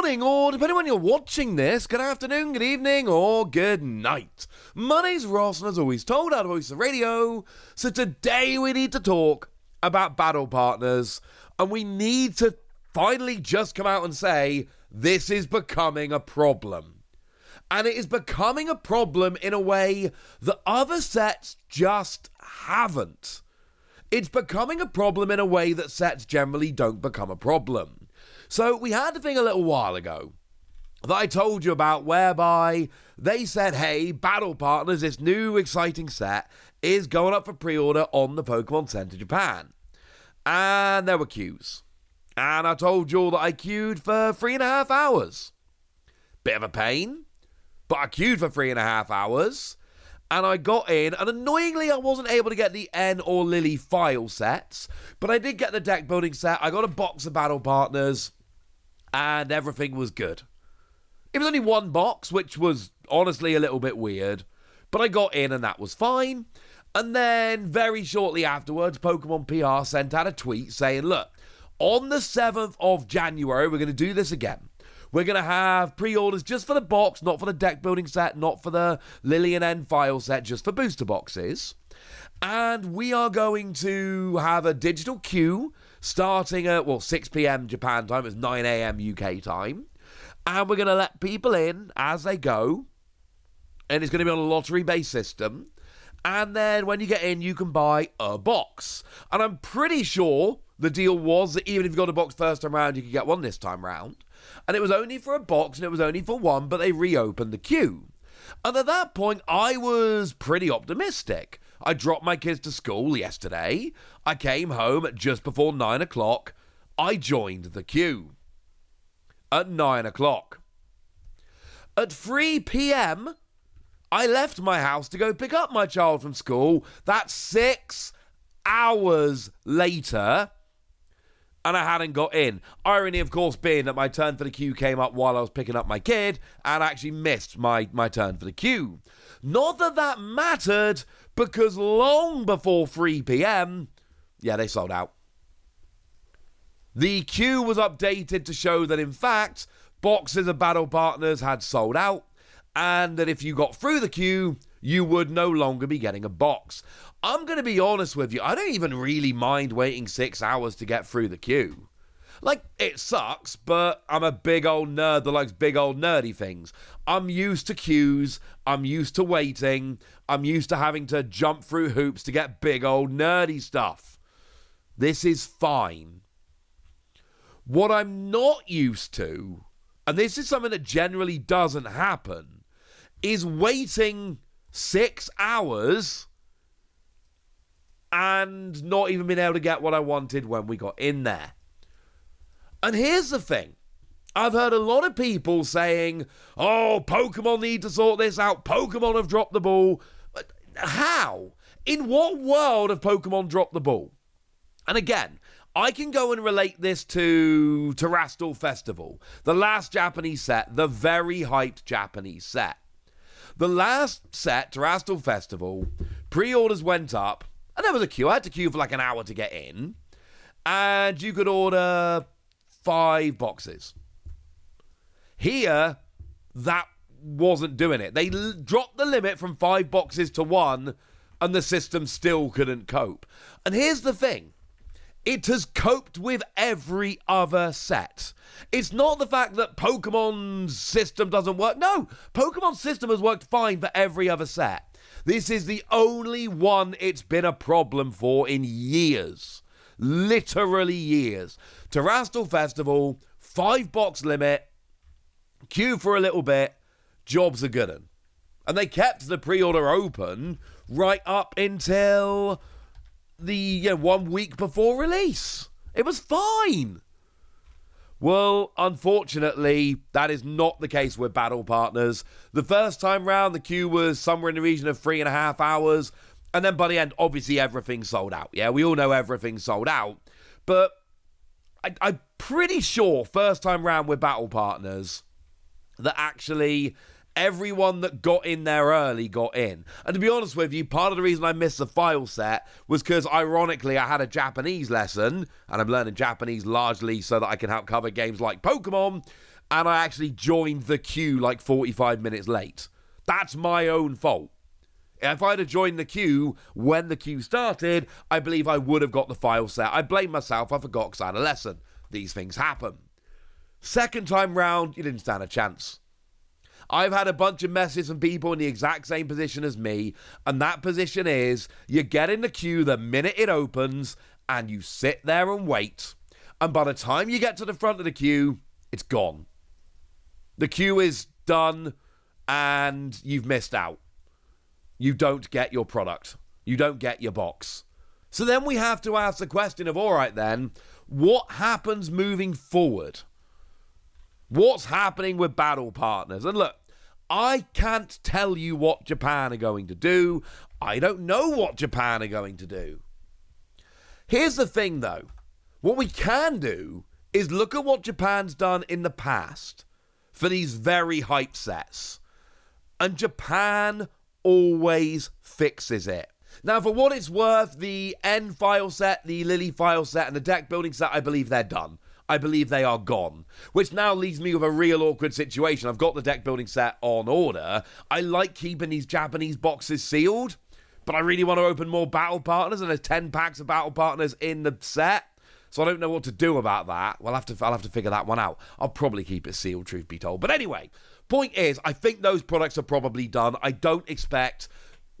morning, or depending on when you're watching this, good afternoon, good evening, or good night. My name's Ross, and as always, told out of Voice of Radio. So today we need to talk about battle partners, and we need to finally just come out and say, this is becoming a problem. And it is becoming a problem in a way that other sets just haven't. It's becoming a problem in a way that sets generally don't become a problem. So we had a thing a little while ago that I told you about whereby they said, hey, Battle Partners, this new exciting set, is going up for pre-order on the Pokemon Center Japan. And there were queues. And I told you all that I queued for 3.5 hours. Bit of a pain, but I queued for 3.5 hours. And I got in, and annoyingly I wasn't able to get the N or Lily file sets, but I did get the deck building set. I got a box of Battle Partners, and everything was good. It was only one box, which was honestly a little bit weird, but I got in and that was fine. And then very shortly afterwards, Pokemon PR sent out a tweet saying, look, on the 7th of January, we're going to do this again. We're going to have pre-orders just for the box, not for the deck building set, not for the Lily and N file set, just for booster boxes. And we are going to have a digital queue starting at, 6 p.m. Japan time. It's 9 a.m. UK time. And we're going to let people in as they go. And it's going to be on a lottery-based system. And then when you get in, you can buy a box. And I'm pretty sure the deal was that even if you got a box first time round, you could get one this time round. And it was only for a box, and it was only for one, but they reopened the queue. And at that point, I was pretty optimistic. I dropped my kids to school yesterday. I came home at just before 9 o'clock. I joined the queue. At 9 o'clock. At 3 p.m., I left my house to go pick up my child from school. That's 6 hours later. And I hadn't got in. Irony, of course, being that my turn for the queue came up while I was picking up my kid, and I actually missed my turn for the queue. Not that that mattered, because long before 3 p.m., they sold out. The queue was updated to show that, in fact, boxes of Battle Partners had sold out, and that if you got through the queue, you would no longer be getting a box. I'm going to be honest with you, I don't even really mind waiting 6 hours to get through the queue. It sucks, but I'm a big old nerd that likes big old nerdy things. I'm used to queues, I'm used to waiting, I'm used to having to jump through hoops to get big old nerdy stuff. This is fine. What I'm not used to, and this is something that generally doesn't happen, is waiting 6 hours and not even being able to get what I wanted when we got in there. And here's the thing. I've heard a lot of people saying, oh, Pokemon need to sort this out. Pokemon have dropped the ball. How? In what world have Pokemon dropped the ball? And again, I can go and relate this to Terastal Festival, the last Japanese set, the very hyped Japanese set. The last set, Terastal Festival, pre-orders went up, and there was a queue. I had to queue for an hour to get in, and you could order 5 boxes. Here, that wasn't doing it. They dropped the limit from 5 boxes to 1, and the system still couldn't cope. And here's the thing. It has coped with every other set. It's not the fact that Pokemon's system doesn't work. No, Pokemon's system has worked fine for every other set. This is the only one it's been a problem for in years. Literally years. Terastal Festival, 5 box limit, queue for a little bit, jobs are good. And they kept the pre-order open right up until the 1 week before release. It was fine. Well, unfortunately, that is not the case with Battle Partners. The first time round, the queue was somewhere in the region of 3.5 hours. And then by the end, obviously, everything sold out. Yeah, we all know everything sold out. But I'm pretty sure first time round with Battle Partners that actually everyone that got in there early got in. And to be honest with you, part of the reason I missed the file set was because, ironically, I had a Japanese lesson, and I'm learning Japanese largely so that I can help cover games like Pokemon, and I actually joined the queue like 45 minutes late. That's my own fault. If I'd have joined the queue when the queue started, I believe I would have got the file set. I blame myself. I forgot because I had a lesson. These things happen. Second time round, you didn't stand a chance. I've had a bunch of messages from people in the exact same position as me, and that position is you get in the queue the minute it opens, and you sit there and wait. And by the time you get to the front of the queue, it's gone. The queue is done, and you've missed out. You don't get your product. You don't get your box. So then we have to ask the question of, all right then, what happens moving forward? What's happening with battle partners? And look, I can't tell you what Japan are going to do. I don't know what Japan are going to do. Here's the thing, though. What we can do is look at what Japan's done in the past for these very hype sets. And Japan always fixes it. Now, for what it's worth, the N file set, the Lily file set, and the deck building set, I believe they're done. I believe they are gone. Which now leaves me with a real awkward situation. I've got the deck building set on order. I like keeping these Japanese boxes sealed, but I really want to open more battle partners, and there's 10 packs of battle partners in the set. So I don't know what to do about that. Well, I'll have to figure that one out. I'll probably keep it sealed, truth be told. But anyway, point is, I think those products are probably done. I don't expect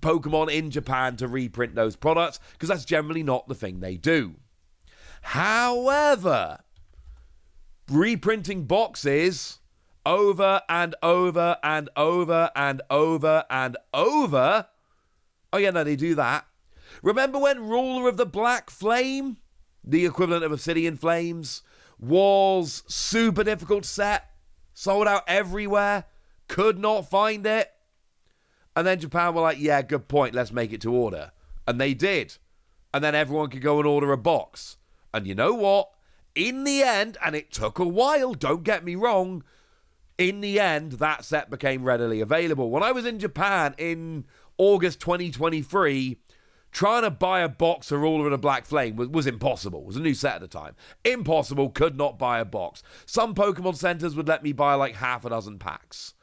Pokemon in Japan to reprint those products, because that's generally not the thing they do. However, reprinting boxes over and over and over and over and over. Oh yeah, no, they do that. Remember when Ruler of the Black Flame, the equivalent of Obsidian Flames, was super difficult set, sold out everywhere, could not find it, and then Japan were like, yeah, good point, let's make it to order. And they did. And then everyone could go and order a box. And you know what? In the end, and it took a while, don't get me wrong, in the end, that set became readily available. When I was in Japan in August 2023, trying to buy a box of Ruler of the Black Flame was impossible. It was a new set at the time. Impossible, could not buy a box. Some Pokemon centers would let me buy like half a dozen packs.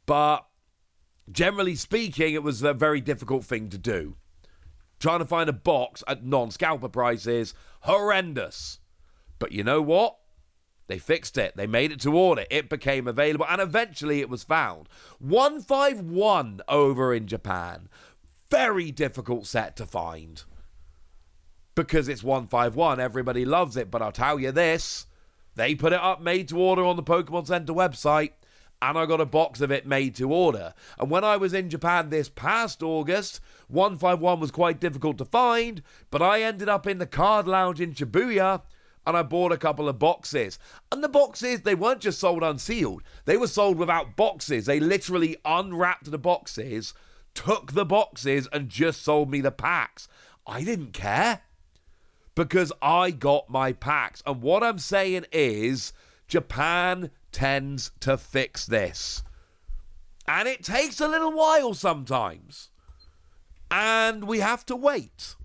But generally speaking, it was a very difficult thing to do. Trying to find a box at non-scalper prices, horrendous. But you know what? They fixed it. They made it to order. It became available, and eventually it was found. 151 over in Japan. Very difficult set to find. Because it's 151. Everybody loves it. But I'll tell you this. They put it up made to order on the Pokemon Center website, and I got a box of it made to order. And when I was in Japan this past August, 151 was quite difficult to find, but I ended up in the card lounge in Shibuya, and I bought a couple of boxes. And the boxes, they weren't just sold unsealed. They were sold without boxes. They literally unwrapped the boxes, took the boxes, and just sold me the packs. I didn't care, because I got my packs. And what I'm saying is, Japan tends to fix this. And it takes a little while sometimes. And we have to wait.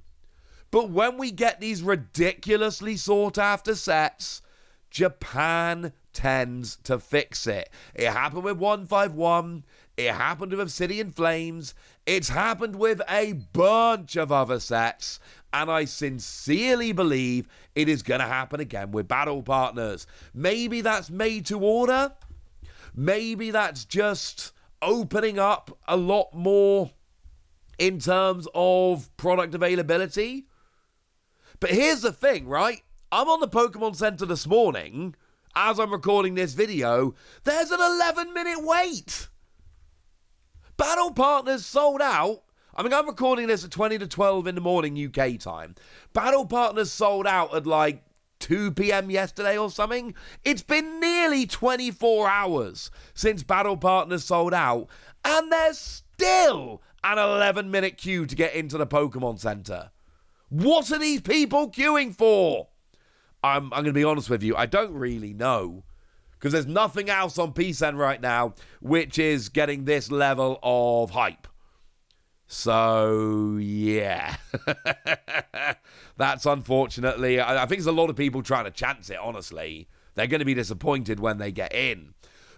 But when we get these ridiculously sought-after sets, Japan tends to fix it. It happened with 151. It happened with Obsidian Flames. It's happened with a bunch of other sets. And I sincerely believe it is going to happen again with battle partners. Maybe that's made to order. Maybe that's just opening up a lot more in terms of product availability. But here's the thing, right? I'm on the Pokemon Center this morning. As I'm recording this video, there's an 11-minute wait. Battle partners sold out. I mean, I'm recording this at 20 to 12 in the morning UK time. Battle partners sold out at like 2 p.m. yesterday or something. It's been nearly 24 hours since battle partners sold out, and there's still an 11-minute queue to get into the Pokemon Center. What are these people queuing for? I'm going to be honest with you, I don't really know. Because there's nothing else on PCen right now which is getting this level of hype. So, yeah. That's unfortunately, I think there's a lot of people trying to chance it, honestly. They're going to be disappointed when they get in.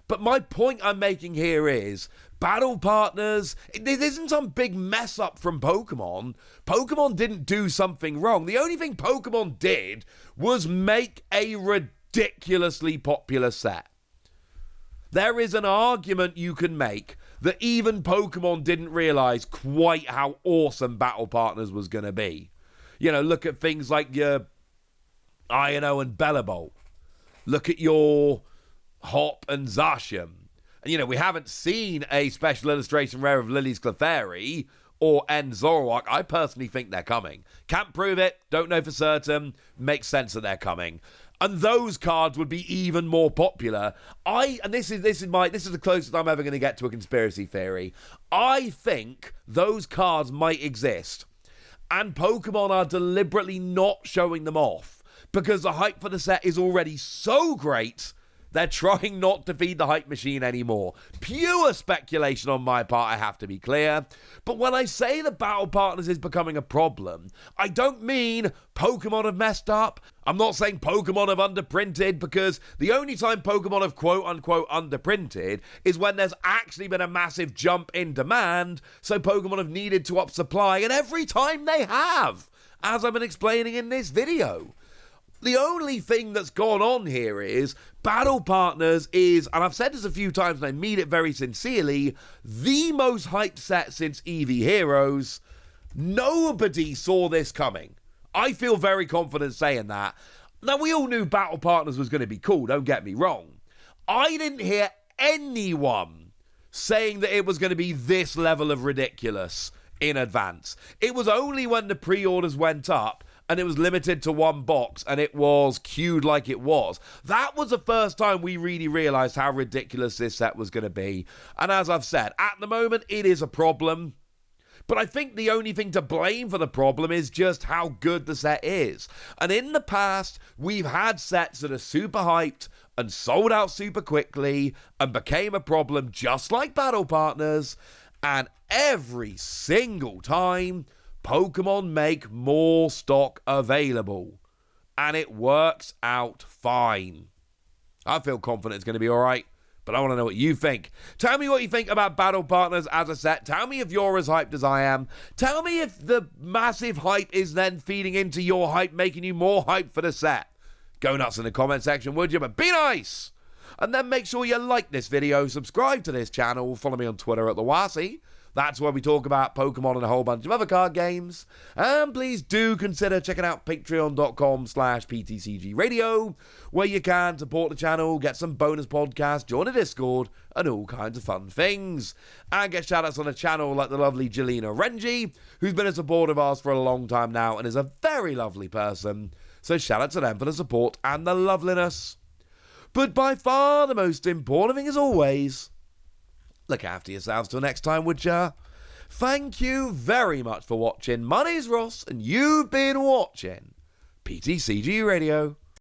But my point I'm making here is battle partners, this isn't some big mess up from Pokemon. Pokemon didn't do something wrong. The only thing Pokemon did was make a ridiculously popular set. There is an argument you can make that even Pokemon didn't realize quite how awesome Battle Partners was going to be. You know, look at things like your Io and Bellibolt. Look at your Hop and Zacian. And, you know, we haven't seen a special illustration rare of Lily's Clefairy or N Zoroark. I personally think they're coming. Can't prove it, don't know for certain, makes sense that they're coming. And those cards would be even more popular. This is the closest I'm ever going to get to a conspiracy theory. I think those cards might exist, and Pokemon are deliberately not showing them off because the hype for the set is already so great. They're trying not to feed the hype machine anymore. Pure speculation on my part, I have to be clear. But when I say the Battle Partners is becoming a problem, I don't mean Pokemon have messed up. I'm not saying Pokemon have underprinted, because the only time Pokemon have quote-unquote underprinted is when there's actually been a massive jump in demand, so Pokemon have needed to up supply, and every time they have, as I've been explaining in this video. The only thing that's gone on here is Battle Partners is, and I've said this a few times and I mean it very sincerely, the most hyped set since Eevee Heroes. Nobody saw this coming. I feel very confident saying that. Now, we all knew Battle Partners was going to be cool, don't get me wrong. I didn't hear anyone saying that it was going to be this level of ridiculous in advance. It was only when the pre-orders went up and it was limited to one box, and it was queued like it was. That was the first time we really realized how ridiculous this set was going to be. And as I've said, at the moment, it is a problem. But I think the only thing to blame for the problem is just how good the set is. And in the past, we've had sets that are super hyped and sold out super quickly and became a problem just like Battle Partners. And every single time, Pokemon make more stock available, and it works out fine. I feel confident it's going to be all right, but I want to know what you think. Tell me what you think about Battle Partners as a set. Tell me if you're as hyped as I am. Tell me if the massive hype is then feeding into your hype, making you more hyped for the set. Go nuts in the comment section, would you? But be nice! And then make sure you like this video, subscribe to this channel, follow me on Twitter at The Wasi. That's where we talk about Pokemon and a whole bunch of other card games. And please do consider checking out patreon.com/PTCG Radio, where you can support the channel, get some bonus podcasts, join a Discord, and all kinds of fun things. And get shoutouts on the channel like the lovely Jelena Renji, who's been a supporter of ours for a long time now and is a very lovely person. So shout out to them for the support and the loveliness. But by far the most important thing, as always, look after yourselves till next time, would ya? Thank you very much for watching. My name's Ross, and you've been watching PTCG Radio.